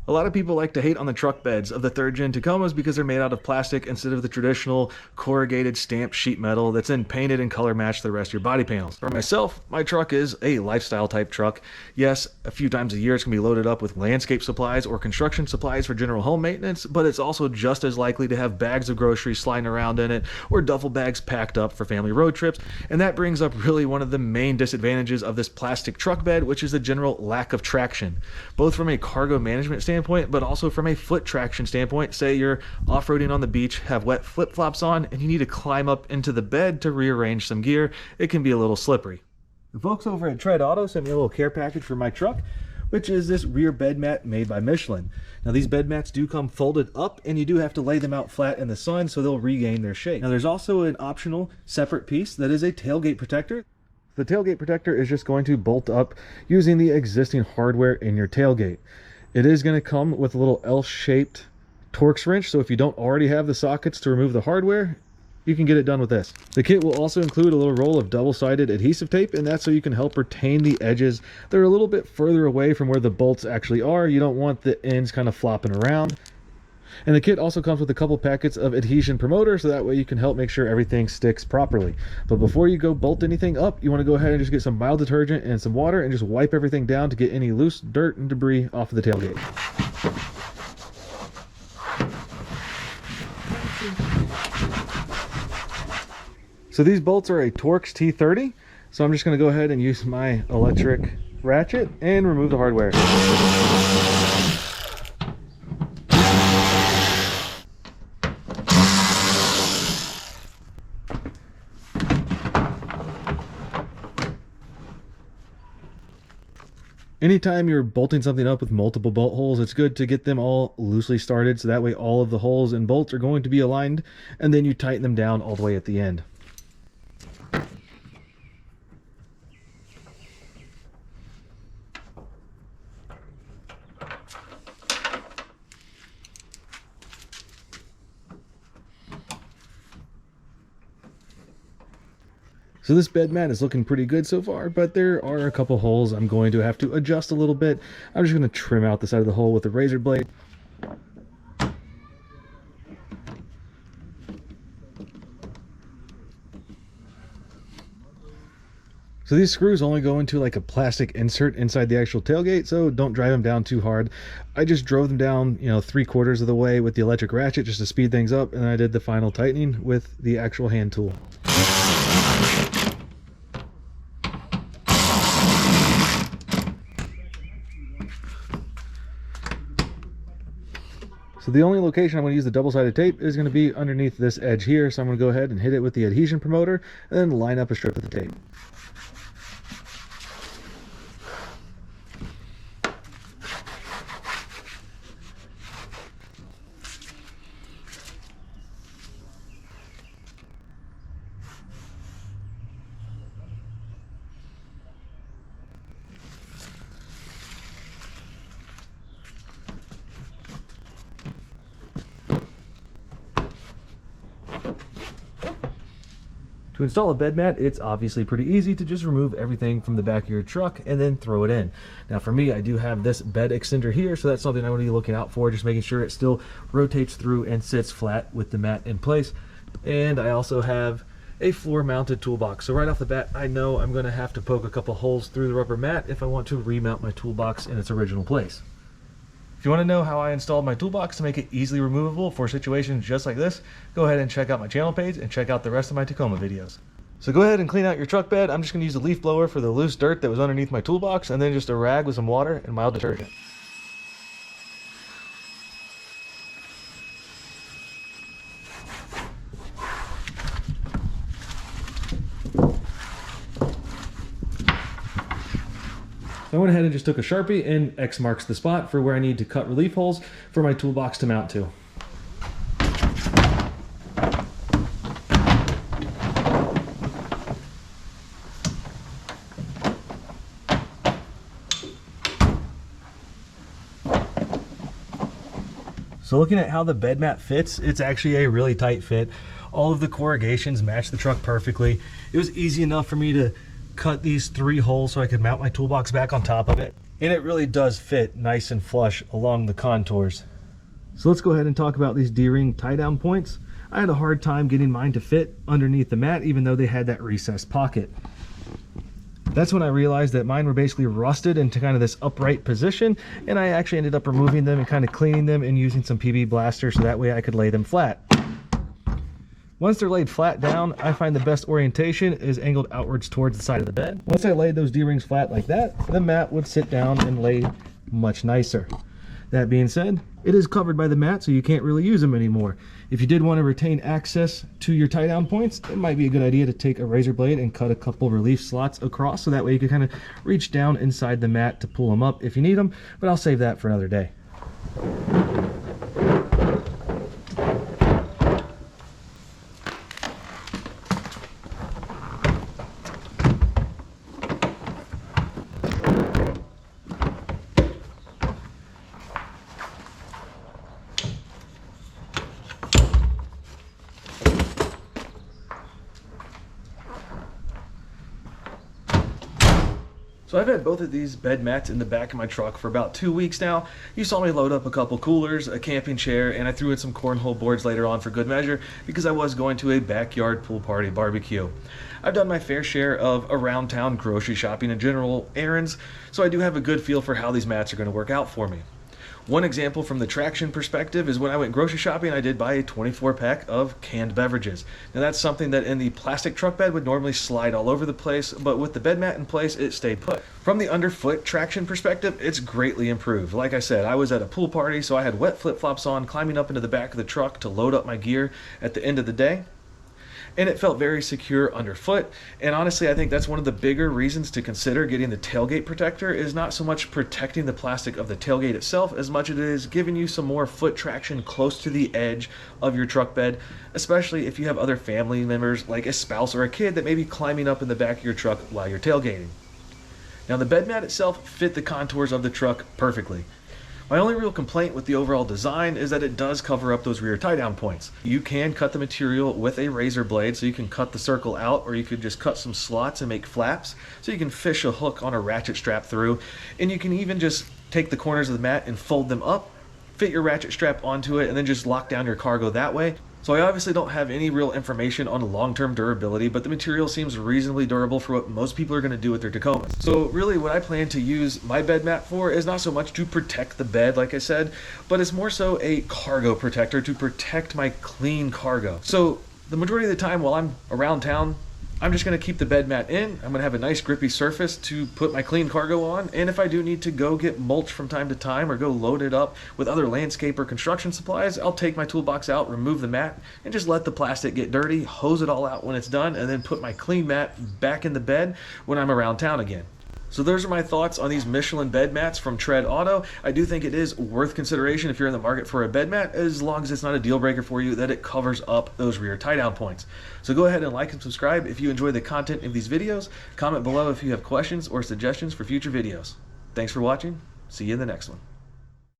A lot of people like to hate on the truck beds of the 3rd gen Tacomas because they're made out of plastic instead of the traditional corrugated stamped sheet metal that's then painted and color matched the rest of your body panels. For myself, my truck is a lifestyle type truck. Yes, a few times a year it's going to be loaded up with landscape supplies or construction supplies for general home maintenance, but it's also just as likely to have bags of groceries sliding around in it or duffel bags packed up for family road trips. And that brings up really one of the main disadvantages of this plastic truck bed, which is the general lack of traction, both from a cargo management standpoint but also from a foot traction standpoint. Say you're off-roading on the beach, have wet flip-flops on, and you need to climb up into the bed to rearrange some gear. It can be a little slippery. The folks over at Tread Auto sent me a little care package for my truck, which is this rear bed mat made by Michelin. Now these bed mats do come folded up, and you do have to lay them out flat in the sun so they'll regain their shape. Now there's also an optional separate piece that is a tailgate protector. The tailgate protector is just going to bolt up using the existing hardware in your tailgate. It is going to come with a little L-shaped Torx wrench, so if you don't already have the sockets to remove the hardware, you can get it done with this. The kit will also include a little roll of double-sided adhesive tape, and that's so you can help retain the edges. They're a little bit further away from where the bolts actually are. You don't want the ends kind of flopping around. And the kit also comes with a couple packets of adhesion promoter, so that way you can help make sure everything sticks properly. But before you go bolt anything up, you want to go ahead and just get some mild detergent and some water and just wipe everything down to get any loose dirt and debris off of the tailgate. So these bolts are a Torx T30, so I'm just going to go ahead and use my electric ratchet and remove the hardware. Anytime you're bolting something up with multiple bolt holes, it's good to get them all loosely started, so that way all of the holes and bolts are going to be aligned, and then you tighten them down all the way at the end. So this bed mat is looking pretty good so far, but there are a couple holes I'm going to have to adjust a little bit. I'm just going to trim out the side of the hole with a razor blade. So these screws only go into like a plastic insert inside the actual tailgate, so don't drive them down too hard. I just drove them down, 3/4 of the way with the electric ratchet just to speed things up, and then I did the final tightening with the actual hand tool. So the only location I'm going to use the double-sided tape is going to be underneath this edge here, so I'm going to go ahead and hit it with the adhesion promoter and then line up a strip of the tape. To install a bed mat, it's obviously pretty easy to just remove everything from the back of your truck and then throw it in. Now for me, I do have this bed extender here, so that's something I want to be looking out for, just making sure it still rotates through and sits flat with the mat in place. And I also have a floor mounted toolbox. So right off the bat, I know I'm going to have to poke a couple holes through the rubber mat if I want to remount my toolbox in its original place. If you want to know how I installed my toolbox to make it easily removable for situations just like this, go ahead and check out my channel page and check out the rest of my Tacoma videos. So go ahead and clean out your truck bed. I'm just going to use a leaf blower for the loose dirt that was underneath my toolbox, and then just a rag with some water and mild detergent. So I went ahead and just took a Sharpie and X marks the spot for where I need to cut relief holes for my toolbox to mount to. So looking at how the bed mat fits, it's actually a really tight fit. All of the corrugations match the truck perfectly. It was easy enough for me to cut these 3 holes so I could mount my toolbox back on top of it. And it really does fit nice and flush along the contours. So let's go ahead and talk about these D-ring tie-down points. I had a hard time getting mine to fit underneath the mat, even though they had that recessed pocket. That's when I realized that mine were basically rusted into kind of this upright position, and I actually ended up removing them and kind of cleaning them and using some PB Blaster so that way I could lay them flat. Once they're laid flat down, I find the best orientation is angled outwards towards the side of the bed. Once I laid those D-rings flat like that, the mat would sit down and lay much nicer. That being said, it is covered by the mat, so you can't really use them anymore. If you did want to retain access to your tie-down points, it might be a good idea to take a razor blade and cut a couple relief slots across, so that way you can kind of reach down inside the mat to pull them up if you need them, but I'll save that for another day. So I've had both of these bed mats in the back of my truck for about 2 weeks now. You saw me load up a couple coolers, a camping chair, and I threw in some cornhole boards later on for good measure because I was going to a backyard pool party barbecue. I've done my fair share of around town grocery shopping and general errands, so I do have a good feel for how these mats are going to work out for me. One example from the traction perspective is when I went grocery shopping, I did buy a 24-pack of canned beverages. Now that's something that in the plastic truck bed would normally slide all over the place, but with the bed mat in place, it stayed put. From the underfoot traction perspective, it's greatly improved. Like I said, I was at a pool party, so I had wet flip-flops on, climbing up into the back of the truck to load up my gear at the end of the day. And it felt very secure underfoot. And honestly, I think that's one of the bigger reasons to consider getting the tailgate protector is not so much protecting the plastic of the tailgate itself as much as it is giving you some more foot traction close to the edge of your truck bed, especially if you have other family members like a spouse or a kid that may be climbing up in the back of your truck while you're tailgating. Now the bed mat itself fit the contours of the truck perfectly. My only real complaint with the overall design is that it does cover up those rear tie-down points. You can cut the material with a razor blade, so you can cut the circle out, or you could just cut some slots and make flaps, so you can fish a hook on a ratchet strap through, and you can even just take the corners of the mat and fold them up, fit your ratchet strap onto it, and then just lock down your cargo that way. So I obviously don't have any real information on long-term durability, but the material seems reasonably durable for what most people are going to do with their Tacomas. So really what I plan to use my bed mat for is not so much to protect the bed, like I said, but it's more so a cargo protector to protect my clean cargo. So the majority of the time while I'm around town, I'm just going to keep the bed mat in. I'm going to have a nice grippy surface to put my clean cargo on, and if I do need to go get mulch from time to time or go load it up with other landscape or construction supplies, I'll take my toolbox out, remove the mat, and just let the plastic get dirty, hose it all out when it's done, and then put my clean mat back in the bed when I'm around town again. So those are my thoughts on these Michelin bed mats from Tread Auto. I do think it is worth consideration if you're in the market for a bed mat, as long as it's not a deal breaker for you that it covers up those rear tie-down points. So go ahead and like and subscribe if you enjoy the content of these videos. Comment below if you have questions or suggestions for future videos. Thanks for watching. See you in the next one.